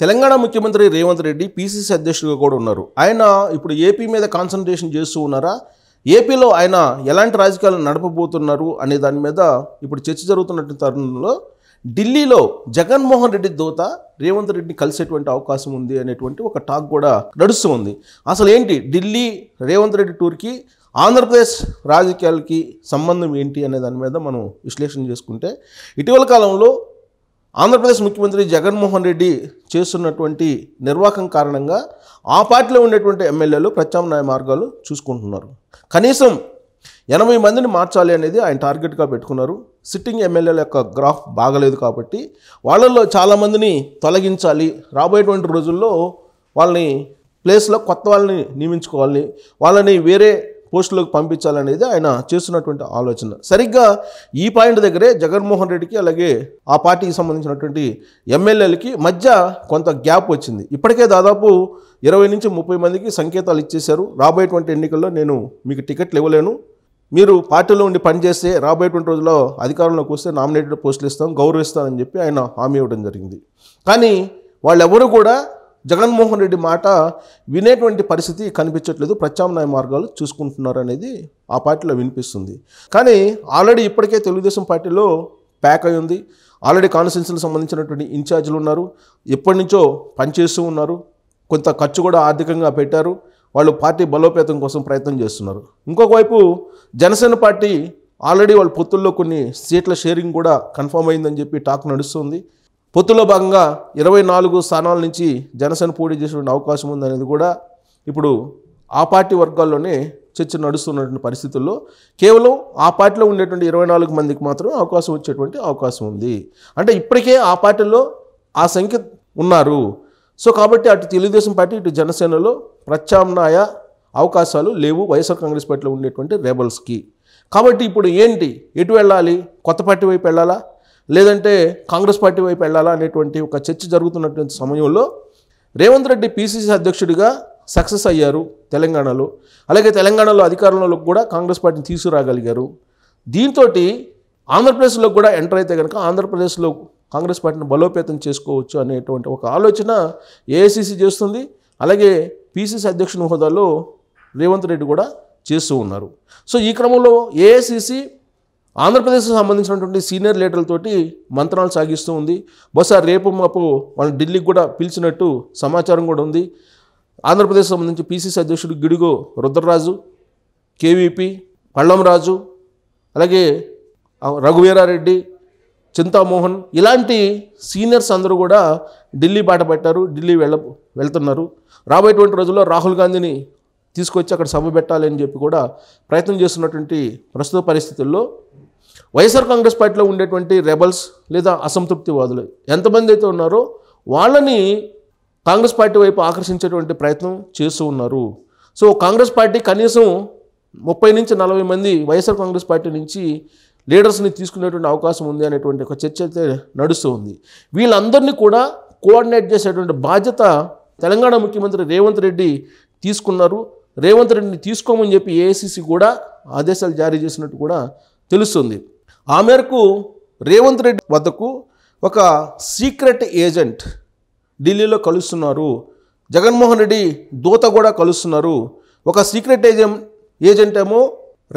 తెలంగాణ ముఖ్యమంత్రి రేవంత్ రెడ్డి పీసీసీ అధ్యక్షుడిగా కూడా ఉన్నారు. ఆయన ఇప్పుడు ఏపీ మీద కాన్సన్ట్రేషన్ చేస్తూ ఉన్నారా, ఏపీలో ఆయన ఎలాంటి రాజకీయాలు నడపబోతున్నారు అనే దాని మీద ఇప్పుడు చర్చ జరుగుతున్నటువంటి తరుణంలో ఢిల్లీలో జగన్మోహన్ రెడ్డి దూత రేవంత్ రెడ్డిని కలిసేటువంటి అవకాశం ఉంది అనేటువంటి ఒక టాక్ కూడా నడుస్తూ ఉంది. అసలు ఏంటి ఢిల్లీ రేవంత్ రెడ్డి టూర్కి ఆంధ్రప్రదేశ్ రాజకీయాలకి సంబంధం ఏంటి అనే దాని మీద మనం విశ్లేషణ చేసుకుంటే, ఇటీవల కాలంలో ఆంధ్రప్రదేశ్ ముఖ్యమంత్రి జగన్మోహన్ రెడ్డి చేస్తున్నటువంటి నిర్వాహకం కారణంగా ఆ పార్టీలో ఉండేటువంటి ఎమ్మెల్యేలు ప్రత్యామ్నాయ మార్గాలు చూసుకుంటున్నారు. కనీసం 80 మందిని మార్చాలి అనేది ఆయన టార్గెట్గా పెట్టుకున్నారు. సిట్టింగ్ ఎమ్మెల్యేల యొక్క గ్రాఫ్ బాగలేదు కాబట్టి వాళ్ళల్లో చాలామందిని తొలగించాలి, రాబోయేటువంటి రోజుల్లో వాళ్ళని ప్లేస్లో కొత్త వాళ్ళని నియమించుకోవాలి, వాళ్ళని వేరే పోస్టులకు పంపించాలనేది ఆయన చేస్తున్నటువంటి ఆలోచన. సరిగ్గా ఈ పాయింట్ దగ్గరే జగన్మోహన్ రెడ్డికి అలాగే ఆ పార్టీకి సంబంధించినటువంటి ఎమ్మెల్యేలకి మధ్య కొంత గ్యాప్ వచ్చింది. ఇప్పటికే దాదాపు 20 నుంచి 30 మందికి సంకేతాలు ఇచ్చేశారు. రాబోయేటువంటి ఎన్నికల్లో నేను మీకు టికెట్లు ఇవ్వలేను, మీరు పార్టీలో ఉండి పనిచేస్తే రాబోయేటువంటి రోజుల్లో అధికారంలోకి వస్తే నామినేటెడ్ పోస్టులు ఇస్తాం, గౌరవిస్తానని చెప్పి ఆయన హామీ ఇవ్వడం జరిగింది. కానీ వాళ్ళెవరూ కూడా జగన్మోహన్ రెడ్డి మాట వినేటువంటి పరిస్థితి కనిపించట్లేదు, ప్రత్యామ్నాయ మార్గాలు చూసుకుంటున్నారు అనేది ఆ పార్టీలో వినిపిస్తుంది. కానీ ఆల్రెడీ ఇప్పటికే తెలుగుదేశం పార్టీలో ప్యాక్ అయి ఉంది. ఆల్రెడీ కాన్స్టిట్యున్సీలకు సంబంధించినటువంటి ఇన్ఛార్జీలు ఉన్నారు, ఎప్పటి నుంచో పనిచేస్తూ ఉన్నారు, కొంత ఖర్చు కూడా ఆర్థికంగా పెట్టారు, వాళ్ళు పార్టీ బలోపేతం కోసం ప్రయత్నం చేస్తున్నారు. ఇంకొక వైపు జనసేన పార్టీ ఆల్రెడీ వాళ్ళ పొత్తుల్లో కొన్ని సీట్ల షేరింగ్ కూడా కన్ఫర్మ్ అయిందని చెప్పి టాక్ నడుస్తుంది. పొత్తులో భాగంగా 24 స్థానాల నుంచి జనసేన పోటీ చేసేటువంటి అవకాశం ఉందనేది కూడా ఇప్పుడు ఆ పార్టీ వర్గాల్లోనే చర్చ నడుస్తున్నటువంటి పరిస్థితుల్లో కేవలం ఆ పార్టీలో ఉండేటువంటి 24 మందికి మాత్రం అవకాశం వచ్చేటువంటి అవకాశం ఉంది. అంటే ఇప్పటికే ఆ పార్టీలో ఆ సంఖ్య ఉన్నారు. సో కాబట్టి అటు తెలుగుదేశం పార్టీ ఇటు జనసేనలో ప్రత్యామ్నాయ అవకాశాలు లేవు వైఎస్ఆర్ కాంగ్రెస్ పార్టీలో ఉండేటువంటి రెబల్స్కి. కాబట్టి ఇప్పుడు ఏంటి, ఎటు వెళ్ళాలి, కొత్త పార్టీ వైపు వెళ్ళాలా లేదంటే కాంగ్రెస్ పార్టీ వైపు వెళ్ళాలా అనేటువంటి ఒక చర్చ జరుగుతున్నటువంటి సమయంలో రేవంత్ రెడ్డి పీసీసీ అధ్యక్షుడిగా సక్సెస్ అయ్యారు తెలంగాణలో. అలాగే తెలంగాణలో అధికారంలో కూడా కాంగ్రెస్ పార్టీని తీసుకురాగలిగారు. దీంతో ఆంధ్రప్రదేశ్లో కూడా ఎంటర్ అయితే కనుక ఆంధ్రప్రదేశ్లో కాంగ్రెస్ పార్టీని బలోపేతం చేసుకోవచ్చు అనేటువంటి ఒక ఆలోచన ఏఐసీసీ చేస్తుంది. అలాగే పీసీసీ అధ్యక్షుని హోదాలో రేవంత్ రెడ్డి కూడా చేస్తూ ఉన్నారు. సో ఈ క్రమంలో ఏఐసీసీ ఆంధ్రప్రదేశ్కి సంబంధించినటువంటి సీనియర్ లీడర్లతోటి మంత్రాలు సాగిస్తూ ఉంది. బహుశా రేపు మాపు వాళ్ళని ఢిల్లీకి కూడా పిలిచినట్టు సమాచారం కూడా ఉంది. ఆంధ్రప్రదేశ్ సంబంధించి పీసీసీ అధ్యక్షుడు గిడుగు రుద్రరాజు, కేవీపీ పళ్ళంరాజు, అలాగే రఘువీరారెడ్డి, చింతామోహన్ ఇలాంటి సీనియర్స్ అందరూ కూడా ఢిల్లీ బాట పట్టారు, ఢిల్లీ వెళ్తున్నారు. రాబోయేటువంటి రోజుల్లో రాహుల్ గాంధీని తీసుకొచ్చి అక్కడ సభ పెట్టాలి అని చెప్పి కూడా ప్రయత్నం చేస్తున్నటువంటి ప్రస్తుత పరిస్థితుల్లో వైఎస్ఆర్ కాంగ్రెస్ పార్టీలో ఉండేటువంటి రెబల్స్ లేదా అసంతృప్తివాదులు ఎంతమంది అయితే ఉన్నారో వాళ్ళని కాంగ్రెస్ పార్టీ వైపు ఆకర్షించేటువంటి ప్రయత్నం చేస్తూ ఉన్నారు. సో కాంగ్రెస్ పార్టీ కనీసం 30 నుంచి 40 మంది వైఎస్ఆర్ కాంగ్రెస్ పార్టీ నుంచి లీడర్స్ని తీసుకునేటువంటి అవకాశం ఉంది అనేటువంటి ఒక చర్చ అయితే నడుస్తూ ఉంది. వీళ్ళందరినీ కూడా కోఆర్డినేట్ చేసేటువంటి బాధ్యత తెలంగాణ ముఖ్యమంత్రి రేవంత్ రెడ్డి తీసుకున్నారు. రేవంత్ రెడ్డిని తీసుకోమని చెప్పి ఏఐసీసీ కూడా ఆదేశాలు జారీ చేసినట్టు కూడా తెలుస్తుంది. ఆ మేరకు రేవంత్ రెడ్డి వద్దకు ఒక సీక్రెట్ ఏజెంట్ ఢిల్లీలో కలుస్తున్నారు. జగన్మోహన్ రెడ్డి దూత కూడా కలుస్తున్నారు. ఒక సీక్రెట్ ఏజెంట్ ఏమో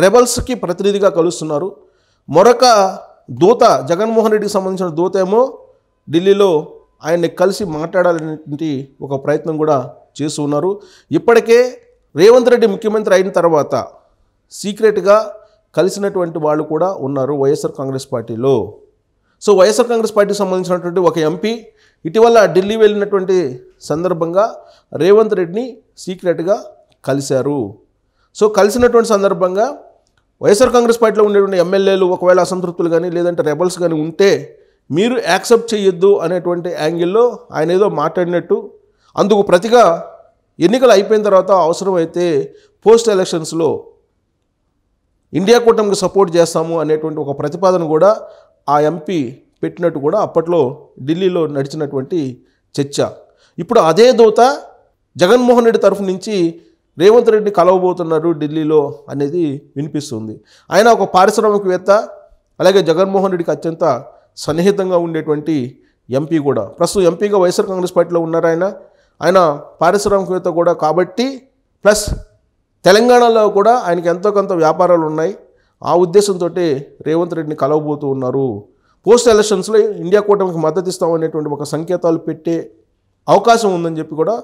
రెబల్స్కి ప్రతినిధిగా కలుస్తున్నారు. మరొక దూత జగన్మోహన్ రెడ్డికి సంబంధించిన దూత ఏమో ఢిల్లీలో ఆయన్ని కలిసి మాట్లాడాలనేటువంటి ఒక ప్రయత్నం కూడా చేస్తున్నారు. ఇప్పటికే రేవంత్ రెడ్డి ముఖ్యమంత్రి అయిన తర్వాత సీక్రెట్గా కలిసినటువంటి వాళ్ళు కూడా ఉన్నారు వైఎస్ఆర్ కాంగ్రెస్ పార్టీలో. సో వైఎస్ఆర్ కాంగ్రెస్ పార్టీకి సంబంధించినటువంటి ఒక ఎంపీ ఇటీవల ఢిల్లీ వెళ్ళినటువంటి సందర్భంగా రేవంత్ రెడ్డిని సీక్రెట్గా కలిశారు. సో కలిసినటువంటి సందర్భంగా వైఎస్ఆర్ కాంగ్రెస్ పార్టీలో ఉండేటువంటి ఎమ్మెల్యేలు ఒకవేళ అసంతృప్తులు కానీ లేదంటే రెబల్స్ కానీ ఉంటే మీరు యాక్సెప్ట్ చేయొద్దు అనేటువంటి యాంగిల్లో ఆయన ఏదో మాట్లాడినట్టు, అందుకు ప్రతిగా ఎన్నికలు అయిపోయిన తర్వాత అవసరమైతే పోస్ట్ ఎలక్షన్స్లో ఇండియా కూటమికి సపోర్ట్ చేస్తాము అనేటువంటి ఒక ప్రతిపాదన కూడా ఆ ఎంపీ పెట్టినట్టు కూడా అప్పట్లో ఢిల్లీలో నడిచినటువంటి చర్చ. ఇప్పుడు అదే దూత జగన్మోహన్ రెడ్డి తరఫు నుంచి రేవంత్ రెడ్డి కలవబోతున్నారు ఢిల్లీలో అనేది వినిపిస్తుంది. ఆయన ఒక పారిశ్రామికవేత్త, అలాగే జగన్మోహన్ రెడ్డికి అత్యంత సన్నిహితంగా ఉండేటువంటి ఎంపీ కూడా. ప్రస్తుతం ఎంపీగా వైఎస్ఆర్ కాంగ్రెస్ పార్టీలో ఉన్నారు ఆయన పారిశ్రామికవేత్త కూడా కాబట్టి, ప్లస్ తెలంగాణలో కూడా ఆయనకి ఎంతో కొంత వ్యాపారాలు ఉన్నాయి. ఆ ఉద్దేశంతో రేవంత్ రెడ్డిని కలవబోతూ ఉన్నారు. పోస్ట్ ఎలక్షన్స్లో ఇండియా కూటమికి మద్దతు ఇస్తామనేటువంటి ఒక సంకేతాలు పెట్టే అవకాశం ఉందని చెప్పి కూడా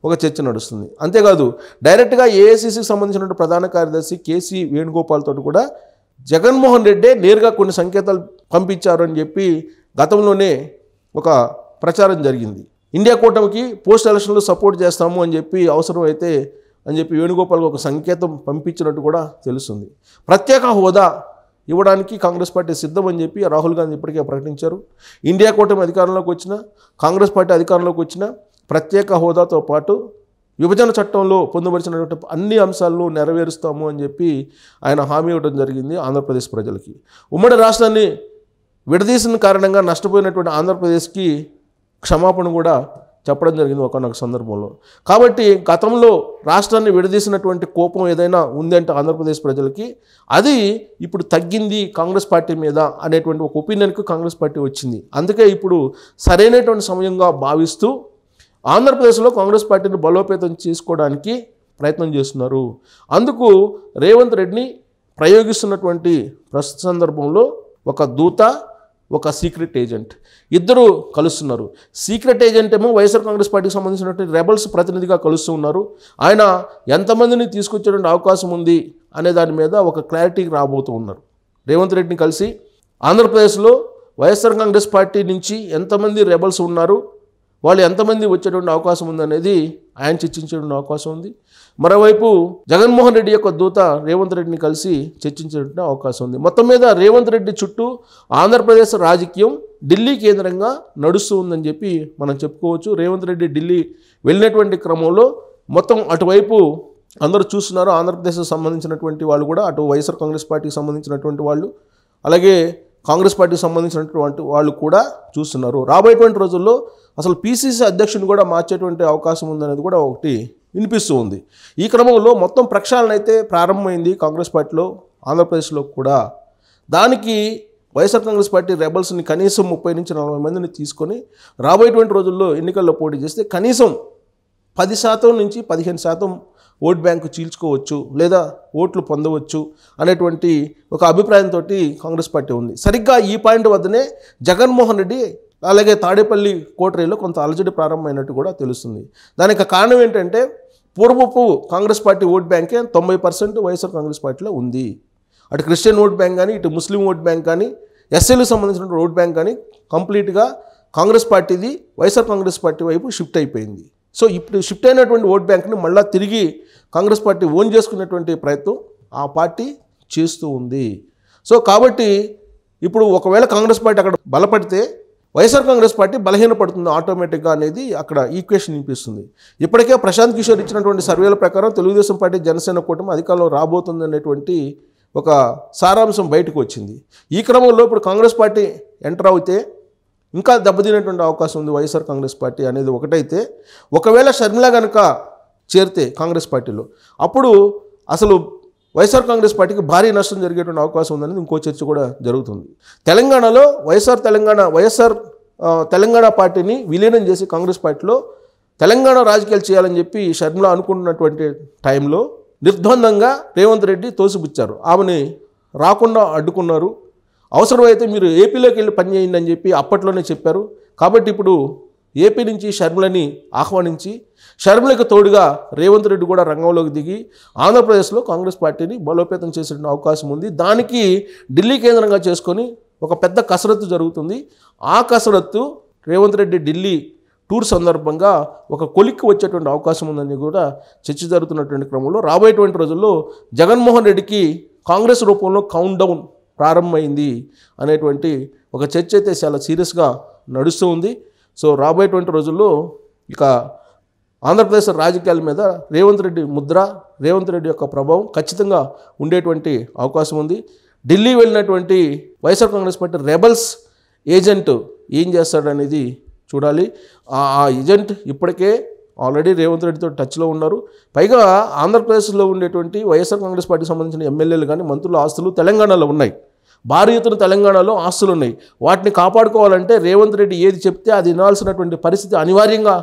ఒక చర్చ నడుస్తుంది. అంతేకాదు డైరెక్ట్గా ఏఐసిసికి సంబంధించినటువంటి ప్రధాన కార్యదర్శి కేసీ వేణుగోపాల్ తోటి కూడా జగన్మోహన్ రెడ్డే నేరుగా కొన్ని సంకేతాలు పంపించారు అని చెప్పి గతంలోనే ఒక ప్రచారం జరిగింది. ఇండియా కూటమికి పోస్ట్ ఎలక్షన్లో సపోర్ట్ చేస్తాము అని చెప్పి అవసరమైతే అని చెప్పి వేణుగోపాల్కి ఒక సంకేతం పంపించినట్టు కూడా తెలుస్తుంది. ప్రత్యేక హోదా ఇవ్వడానికి కాంగ్రెస్ పార్టీ సిద్ధం అని చెప్పి రాహుల్ గాంధీ ఇప్పటికే ప్రకటించారు. ఇండియా కూటమి అధికారంలోకి వచ్చిన, కాంగ్రెస్ పార్టీ అధికారంలోకి వచ్చిన ప్రత్యేక హోదాతో పాటు విభజన చట్టంలో పొందుపరిచినటువంటి అన్ని అంశాలను నెరవేరుస్తాము అని చెప్పి ఆయన హామీ ఇవ్వడం జరిగింది ఆంధ్రప్రదేశ్ ప్రజలకి. ఉమ్మడి రాష్ట్రాన్ని విడదీసిన కారణంగా నష్టపోయినటువంటి ఆంధ్రప్రదేశ్కి క్షమాపణ కూడా చెప్పడం జరిగింది ఒకనొక సందర్భంలో. కాబట్టి గతంలో రాష్ట్రాన్ని విడదీసినటువంటి కోపం ఏదైనా ఉందంటే ఆంధ్రప్రదేశ్ ప్రజలకి, అది ఇప్పుడు తగ్గింది కాంగ్రెస్ పార్టీ మీద అనేటువంటి ఒక ఒపీనియన్కి కాంగ్రెస్ పార్టీ వచ్చింది. అందుకే ఇప్పుడు సరైనటువంటి సమయంగా భావిస్తూ ఆంధ్రప్రదేశ్లో కాంగ్రెస్ పార్టీని బలోపేతం చేసుకోవడానికి ప్రయత్నం చేస్తున్నారు. అందుకు రేవంత్ రెడ్డిని ప్రయోగిస్తున్నటువంటి ప్రస్తుత సందర్భంలో ఒక దూత, ఒక సీక్రెట్ ఏజెంట్ ఇద్దరు కలుస్తున్నారు. సీక్రెట్ ఏజెంట్ ఏమో వైఎస్ఆర్ కాంగ్రెస్ పార్టీకి సంబంధించినటువంటి రెబల్స్ ప్రతినిధిగా కలుస్తూ ఉన్నారు. ఆయన ఎంతమందిని తీసుకొచ్చేటువంటి అవకాశం ఉంది అనే దాని మీద ఒక క్లారిటీకి రాబోతూ ఉన్నారు. రేవంత్ రెడ్డిని కలిసి ఆంధ్రప్రదేశ్లో వైఎస్ఆర్ కాంగ్రెస్ పార్టీ నుంచి ఎంతమంది రెబల్స్ ఉన్నారు, వాళ్ళు ఎంతమంది వచ్చేటువంటి అవకాశం ఉందనేది ఆయన చర్చించేటువంటి అవకాశం ఉంది. మరోవైపు జగన్మోహన్ రెడ్డి యొక్క దూత రేవంత్ రెడ్డిని కలిసి చర్చించేటువంటి అవకాశం ఉంది. మొత్తం మీద రేవంత్ రెడ్డి చుట్టూ ఆంధ్రప్రదేశ్ రాజకీయం ఢిల్లీ కేంద్రంగా నడుస్తూ ఉందని చెప్పి మనం చెప్పుకోవచ్చు. రేవంత్ రెడ్డి ఢిల్లీ వెళ్ళినటువంటి క్రమంలో మొత్తం అటువైపు అందరూ చూస్తున్నారు. ఆంధ్రప్రదేశ్కి సంబంధించినటువంటి వాళ్ళు కూడా, అటు వైఎస్ఆర్ కాంగ్రెస్ పార్టీకి సంబంధించినటువంటి వాళ్ళు, అలాగే కాంగ్రెస్ పార్టీకి సంబంధించినటువంటి వాళ్ళు కూడా చూస్తున్నారు. రాబోయేటువంటి రోజుల్లో అసలు పీసీసీ అధ్యక్షుని కూడా మార్చేటువంటి అవకాశం ఉందనేది కూడా ఒకటి వినిపిస్తూ ఉంది. ఈ క్రమంలో మొత్తం ప్రక్షాళన అయితే ప్రారంభమైంది కాంగ్రెస్ పార్టీలో, ఆంధ్రప్రదేశ్లో కూడా. దానికి వైఎస్ఆర్ కాంగ్రెస్ పార్టీ రెబల్స్ని కనీసం 30 నుంచి 40 మందిని తీసుకొని రాబోయేటువంటి రోజుల్లో ఎన్నికల్లో పోటీ చేస్తే కనీసం 10% నుంచి 15% ఓట్ బ్యాంకు చీల్చుకోవచ్చు, లేదా ఓట్లు పొందవచ్చు అనేటువంటి ఒక అభిప్రాయంతో కాంగ్రెస్ పార్టీ ఉంది. సరిగ్గా ఈ పాయింట్ వద్దనే జగన్మోహన్ రెడ్డి అలాగే తాడేపల్లి కోటరీలో కొంత అలజడి ప్రారంభమైనట్టు కూడా తెలుస్తుంది. దానికి కారణం ఏంటంటే పూర్వపు కాంగ్రెస్ పార్టీ ఓట్ బ్యాంకే 90% వైఎస్ఆర్ కాంగ్రెస్ పార్టీలో ఉంది. అటు క్రిస్టియన్ ఓట్ బ్యాంక్ కానీ, ఇటు ముస్లిం ఓట్ బ్యాంక్ కానీ, ఎస్సీలకు సంబంధించిన ఓట్ బ్యాంక్ కానీ కంప్లీట్గా కాంగ్రెస్ పార్టీది వైఎస్ఆర్ కాంగ్రెస్ పార్టీ వైపు షిఫ్ట్ అయిపోయింది. సో ఇప్పుడు షిఫ్ట్ అయినటువంటి ఓట్ బ్యాంక్ని మళ్ళీ తిరిగి కాంగ్రెస్ పార్టీ ఓన్ చేసుకునేటువంటి ప్రయత్నం ఆ పార్టీ చేస్తూ ఉంది. సో కాబట్టి ఇప్పుడు ఒకవేళ కాంగ్రెస్ పార్టీ అక్కడ బలపడితే వైఎస్ఆర్ కాంగ్రెస్ పార్టీ బలహీనపడుతుంది ఆటోమేటిక్గా అనేది అక్కడ ఈక్వేషన్ వినిపిస్తుంది. ఇప్పటికే ప్రశాంత్ కిషోర్ ఇచ్చినటువంటి సర్వేల ప్రకారం తెలుగుదేశం పార్టీ జనసేన కూటమి అధికారంలో రాబోతుంది అనేటువంటి ఒక సారాంశం బయటకు వచ్చింది. ఈ క్రమంలో ఇప్పుడు కాంగ్రెస్ పార్టీ ఎంటర్ అవుతే ఇంకా దెబ్బతినేటువంటి అవకాశం ఉంది వైఎస్ఆర్ కాంగ్రెస్ పార్టీ అనేది ఒకటైతే, ఒకవేళ షర్మిల కనుక చేరితే కాంగ్రెస్ పార్టీలో అప్పుడు అసలు వైఎస్ఆర్ కాంగ్రెస్ పార్టీకి భారీ నష్టం జరిగేటువంటి అవకాశం ఉందనేది ఇంకో చర్చ కూడా జరుగుతుంది. తెలంగాణలో వైఎస్ఆర్ తెలంగాణ పార్టీని విలీనం చేసి కాంగ్రెస్ పార్టీలో తెలంగాణ రాజకీయాలు చేయాలని చెప్పి షర్మిల అనుకుంటున్నటువంటి టైంలో నిర్ద్వందంగా రేవంత్ రెడ్డి తోసిపుచ్చారు. ఆమెని రాకుండా అడ్డుకున్నారు. అవసరమైతే మీరు ఏపీలోకి వెళ్ళి పనిచేయండి అని చెప్పి అప్పట్లోనే చెప్పారు. కాబట్టి ఇప్పుడు ఏపీ నుంచి షర్మిలని ఆహ్వానించి షర్మిలకు తోడుగా రేవంత్ రెడ్డి కూడా రంగంలోకి దిగి ఆంధ్రప్రదేశ్లో కాంగ్రెస్ పార్టీని బలోపేతం చేసే అవకాశం ఉంది. దానికి ఢిల్లీ కేంద్రంగా చేసుకొని ఒక పెద్ద కసరత్తు జరుగుతుంది. ఆ కసరత్తు రేవంత్ రెడ్డి ఢిల్లీ టూర్ సందర్భంగా ఒక కొలిక్కి వచ్చేటువంటి అవకాశం ఉందని కూడా చర్చ జరుగుతున్నటువంటి క్రమంలో రాబోయేటువంటి రోజుల్లో జగన్మోహన్ రెడ్డికి కాంగ్రెస్ రూపంలో కౌంట్ డౌన్ ప్రారంభమైంది అనేటువంటి ఒక చర్చ అయితే చాలా సీరియస్గా నడుస్తూ ఉంది. సో రాబోయేటువంటి రోజుల్లో ఇక ఆంధ్రప్రదేశ్ రాజకీయాల మీద రేవంత్ రెడ్డి ముద్ర, రేవంత్ రెడ్డి యొక్క ప్రభావం ఖచ్చితంగా ఉండేటువంటి అవకాశం ఉంది. ఢిల్లీ వెళ్ళినటువంటి YSR Congress party rebels agent ఏం చేస్తాడనేది చూడాలి. ఆ ఏజెంట్ ఇప్పటికే ఆల్రెడీ రేవంత్ రెడ్డితో టచ్లో ఉన్నారు. పైగా ఆంధ్రప్రదేశ్లో ఉండేటువంటి వైఎస్ఆర్ కాంగ్రెస్ పార్టీకి సంబంధించిన ఎమ్మెల్యేలు కానీ మంత్రుల ఆస్తులు తెలంగాణలో ఉన్నాయి. భారీ ఎత్తున తెలంగాణలో ఆస్తులు ఉన్నాయి. వాటిని కాపాడుకోవాలంటే రేవంత్ రెడ్డి ఏది చెప్తే అది వినాల్సినటువంటి పరిస్థితి అనివార్యంగా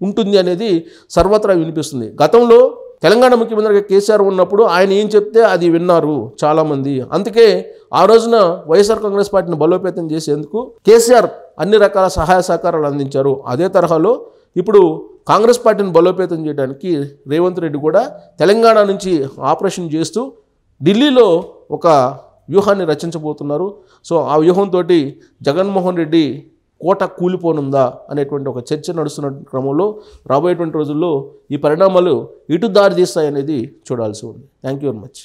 ఉంటుంది అనేది సర్వత్రా వినిపిస్తుంది. గతంలో తెలంగాణ ముఖ్యమంత్రిగా కేసీఆర్ ఉన్నప్పుడు ఆయన ఏం చెప్తే అది విన్నారు చాలామంది. అందుకే ఆ రోజున వైఎస్ఆర్ కాంగ్రెస్ పార్టీని బలోపేతం చేసేందుకు కేసీఆర్ అన్ని రకాల సహాయ సహకారాలు అందించారు. అదే తరహాలో ఇప్పుడు కాంగ్రెస్ పార్టీని బలోపేతం చేయడానికి రేవంత్ రెడ్డి కూడా తెలంగాణ నుంచి ఆపరేషన్ చేస్తూ ఢిల్లీలో ఒక వ్యూహాన్ని రచించబోతున్నారు. సో ఆ వ్యూహంతో జగన్మోహన్ రెడ్డి కోట కూలిపోనుందా అనేటువంటి ఒక చర్చ నడుస్తున్న క్రమంలో రాబోయేటువంటి రోజుల్లో ఈ పరిణామాలు ఇటు దారి తీస్తాయనేది చూడాల్సి ఉంది. Thank you very much.